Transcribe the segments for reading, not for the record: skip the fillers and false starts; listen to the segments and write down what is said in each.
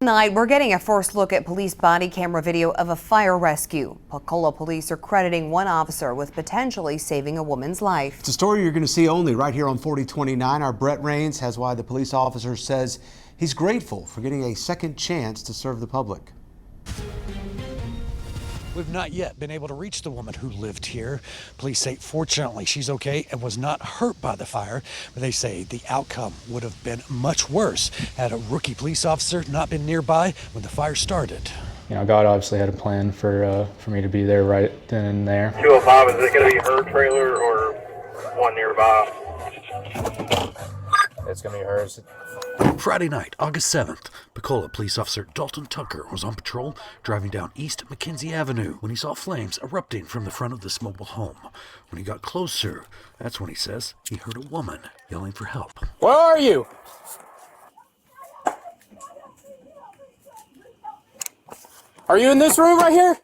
Tonight, we're getting a first look at police body camera video of a fire rescue. Pocola police are crediting one officer with potentially saving a woman's life. It's a story you're going to see only right here on 4029. Our Brett Rains has why the police officer says he's grateful for getting a second chance to serve the public. We've not yet been able to reach the woman who lived here. Police say fortunately she's okay and was not hurt by the fire, but they say the outcome would have been much worse had a rookie police officer not been nearby when the fire started. You know, God obviously had a plan for me to be there right then and there. 205, is it going to be her trailer or one nearby? It's going to be hers. Friday night, August 7th, Pocola police officer Dalton Tucker was on patrol driving down East McKenzie Avenue when he saw flames erupting from the front of this mobile home. When he got closer, that's when he says he heard a woman yelling for help. Where are you? Are you in this room right here?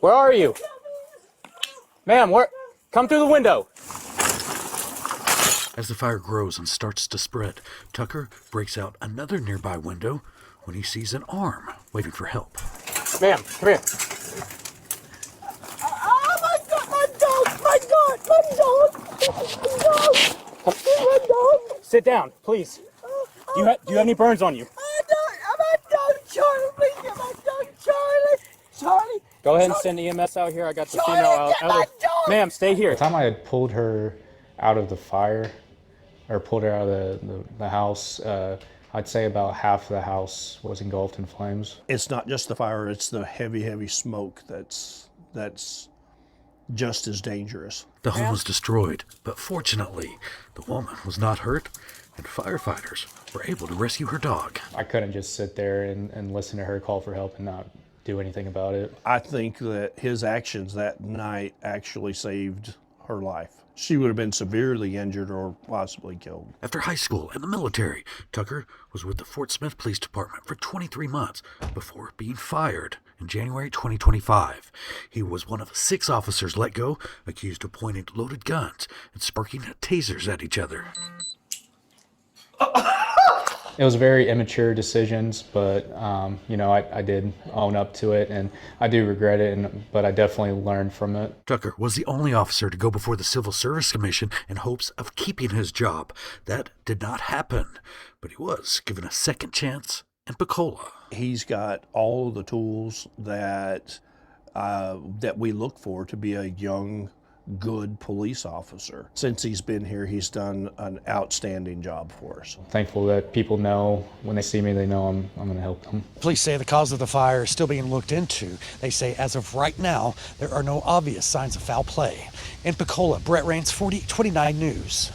Where are you? Ma'am, where? Come through the window. As the fire grows and starts to spread, Tucker breaks out another nearby window when he sees an arm waving for help. Ma'am, come here. Oh my God, my dog, my God, my dog, my dog. Sit down, please. Do you have any burns on you? My dog, Charlie, please get my dog, Charlie. Charlie. Go ahead and send EMS out here. I got the Charlie, female get my out. dog. Ma'am, stay here. By the time I had pulled her out of the fire, or pulled her out of the house, I'd say about half the house was engulfed in flames. It's not just the fire, it's the heavy smoke that's just as dangerous. The home was destroyed, but fortunately, the woman was not hurt, and firefighters were able to rescue her dog. I couldn't just sit there and listen to her call for help and not do anything about it. I think that his actions that night actually saved her life. She would have been severely injured or possibly killed. After high school and the military, Tucker was with the Fort Smith Police Department for 23 months before being fired in January 2025. He was one of 6 officers let go, accused of pointing loaded guns and sparking tasers at each other. It was very immature decisions, but you know, I did own up to it, and I do regret it, but I definitely learned from it. Tucker was the only officer to go before the Civil Service Commission in hopes of keeping his job. That did not happen, but he was given a second chance in Pocola. He's got all the tools that we look for to be a young, good police officer. Since he's been here, he's done an outstanding job for us. Thankful that people know, when they see me, they know I'm going to help them. Police say the cause of the fire is still being looked into. They say as of right now, there are no obvious signs of foul play. In Pocola, Brett Rains, 4029 News.